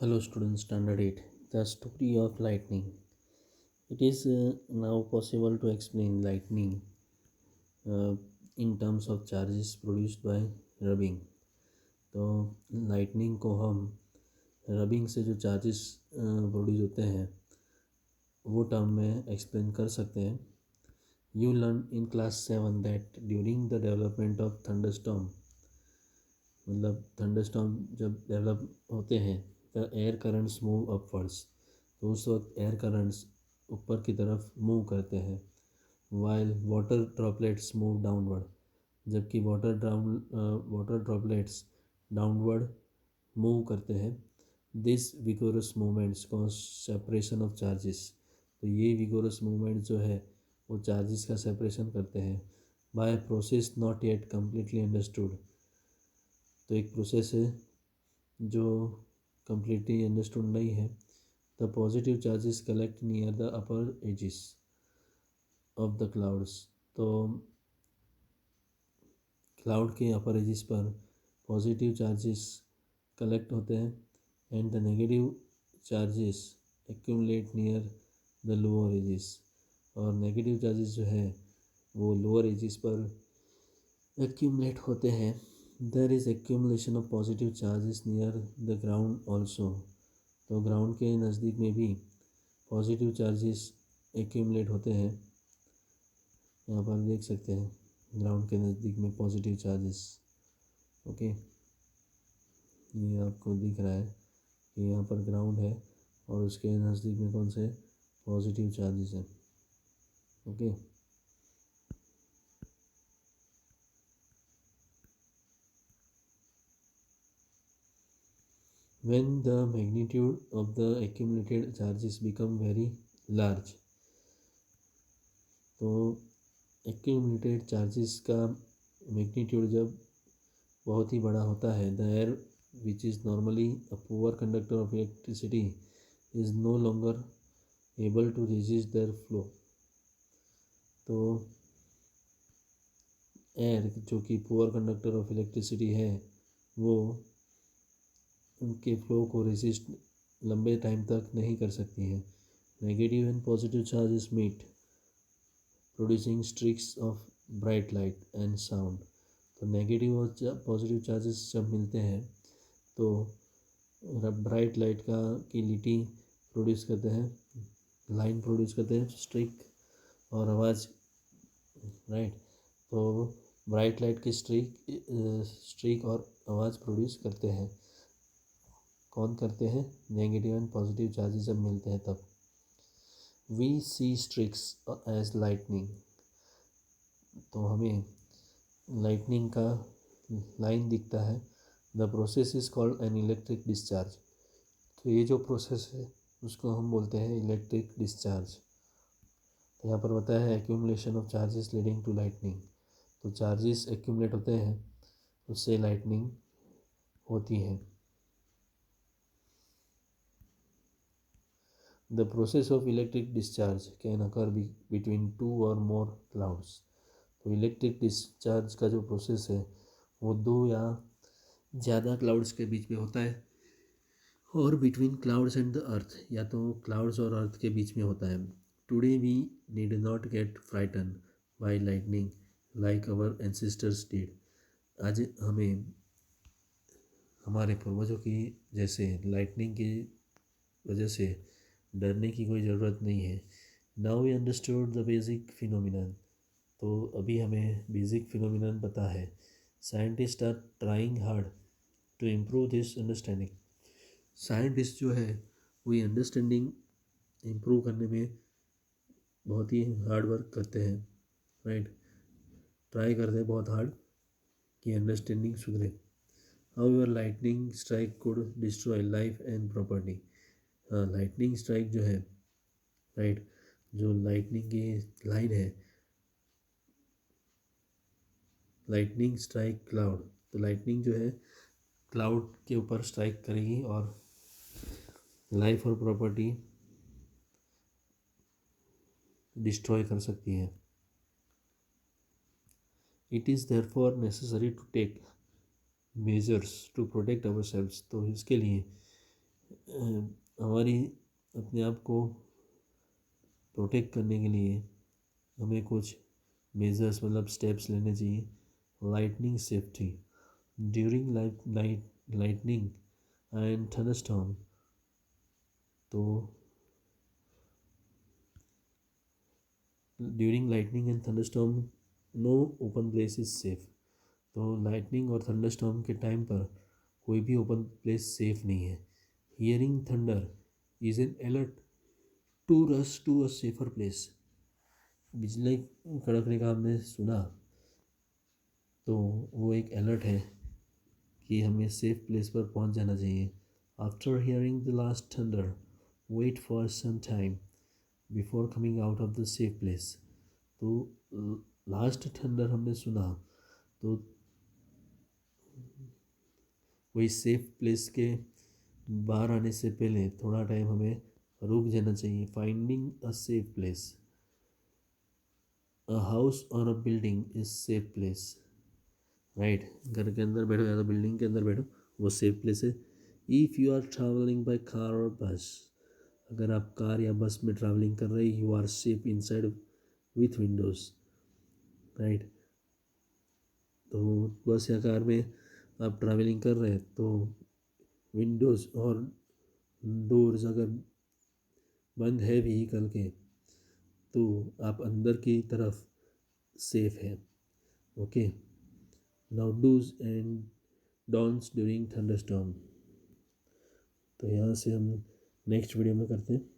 Hello, students, Standard 8. The story of lightning. It is now possible to explain lightning uh, in terms of charges produced by rubbing. तो lightning को हम rubbing से जो charges produce होते हैं वो term में एक्सप्लेन कर सकते हैं. You learn in class 7 that during the development of thunderstorm, मतलब थंडरस्टॉर्म जब डेवलप होते हैं the air currents move upwards, तो उस वक्त एयर करंट्स ऊपर की तरफ मूव करते हैं. While water droplets move downward, जबकि वाटर ड्रॉपलेट्स डाउनवर्ड मूव करते हैं. This vigorous movements cause separation of charges, तो ये विगोरस मूवमेंट जो है वो चार्जेस का सेपरेशन करते हैं. By process not yet completely understood, तो एक प्रोसेस है जो कम्प्लीटली अंडरस्टूड नहीं है. The positive charges collect near the upper edges of the clouds, तो क्लाउड के अपर एजिस पर पॉजिटिव चार्जेस कलेक्ट होते हैं. And the negative charges accumulate near the lower edges, और नेगेटिव चार्जेस जो है वो लोअर एजिस पर एक्यूमुलेट होते हैं. There is accumulation of positive charges near the ground also, तो ग्राउंड के नज़दीक में भी पॉजिटिव चार्जेस एक्यूमुलेट होते हैं. यहाँ पर देख सकते हैं ग्राउंड के नज़दीक में पॉजिटिव चार्जेस. ओके, ये आपको दिख रहा है कि यहाँ पर ग्राउंड है और उसके नज़दीक में कौन से पॉजिटिव चार्जेस हैं. Okay, when the magnitude of the accumulated charges become very large, तो accumulated charges का मैग्नीट्यूड जब बहुत ही बड़ा होता है, the air which is normally a poor conductor of electricity is no longer able to resist their flow, तो air जो कि पुअर कंडक्टर ऑफ इलेक्ट्रिसिटी है वो उनके फ्लो को रेसिस्ट लंबे टाइम तक नहीं कर सकती है. Negative and positive charges meet producing streaks of bright light and sound, तो नेगेटिव और पॉजिटिव चार्जेस जब मिलते हैं तो ब्राइट लाइट का की लिटी प्रोड्यूस करते हैं, लाइन प्रोड्यूस करते हैं, स्ट्रिक और आवाज़. राइट, तो ब्राइट लाइट की स्ट्रिक और आवाज़ प्रोड्यूस करते हैं. कौन करते हैं? नेगेटिव एंड पॉजिटिव चार्जेस जब मिलते हैं तब. वी सी स्ट्रिक्स एज लाइटनिंग, तो हमें लाइटनिंग का लाइन दिखता है. The process is called an electric discharge, तो ये जो प्रोसेस है उसको हम बोलते हैं इलेक्ट्रिक डिस्चार्ज. तो यहाँ पर बताया है accumulation of charges leading to lightning, तो चार्जेस एक्यूमुलेट होते हैं उससे लाइटनिंग होती है. The process of electric discharge can occur between two or more clouds, तो इलेक्ट्रिक डिस्चार्ज का जो प्रोसेस है वो दो या ज़्यादा क्लाउड्स के बीच में होता है, और between clouds and the earth, या तो क्लाउड्स और अर्थ के बीच में होता है. Today we need not get frightened by lightning like our ancestors did, आज हमें हमारे पूर्वजों की जैसे लाइटनिंग की वजह से डरने की कोई ज़रूरत नहीं है. Now we understood the basic phenomenon, तो अभी हमें बेसिक फिनोमिनन पता है. Scientist are trying hard to improve this understanding, scientist जो है वो ये अंडरस्टैंडिंग इम्प्रूव करने में बहुत ही हार्ड वर्क करते हैं. राइट, ट्राई करते हैं बहुत हार्ड कि अंडरस्टैंडिंग सुधरे. However lightning strike could destroy life and property, हाँ लाइटनिंग स्ट्राइक जो है, राइट, जो लाइटनिंग की लाइन है, लाइटनिंग स्ट्राइक क्लाउड, तो लाइटनिंग जो है क्लाउड के ऊपर स्ट्राइक करेगी और लाइफ और प्रॉपर्टी डिस्ट्रॉय कर सकती है. It is therefore necessary to take measures to protect ourselves, तो इसके लिए हमारी अपने आप को प्रोटेक्ट करने के लिए हमें कुछ मेजर्स मतलब स्टेप्स लेने चाहिए। Lightning safety during lightning and thunderstorm. तो during lightning and thunderstorm no open place is safe. तो लाइटनिंग और थंडरस्टॉर्म के टाइम पर कोई भी ओपन प्लेस सेफ नहीं है। Hearing thunder is an alert to rush to a safer place. बिजली कड़कने का हमने सुना तो वो एक अलर्ट है कि हमें सेफ प्लेस पर पहुंच जाना चाहिए। After hearing the last thunder wait for some time before coming out of the safe place. तो लास्ट थंडर हमने सुना तो वही सेफ प्लेस के बाहर आने से पहले थोड़ा टाइम हमें रुक जाना चाहिए। Finding a safe place a house और a building is safe place. Right, घर के अंदर बैठो या तो बिल्डिंग के अंदर बैठो, वो सेफ प्लेस है। If you are travelling by car और बस, अगर आप कार या बस में ट्रैवलिंग कर रहे you are safe inside with windows. Right, तो बस या कार में आप ट्रैवलिंग कर रहे हैं तो विंडोज़ और डोर्स अगर बंद है व्हीकल के तो आप अंदर की तरफ सेफ है। Okay, now dos and don'ts during thunderstorm. तो यहाँ से हम नेक्स्ट वीडियो में करते हैं।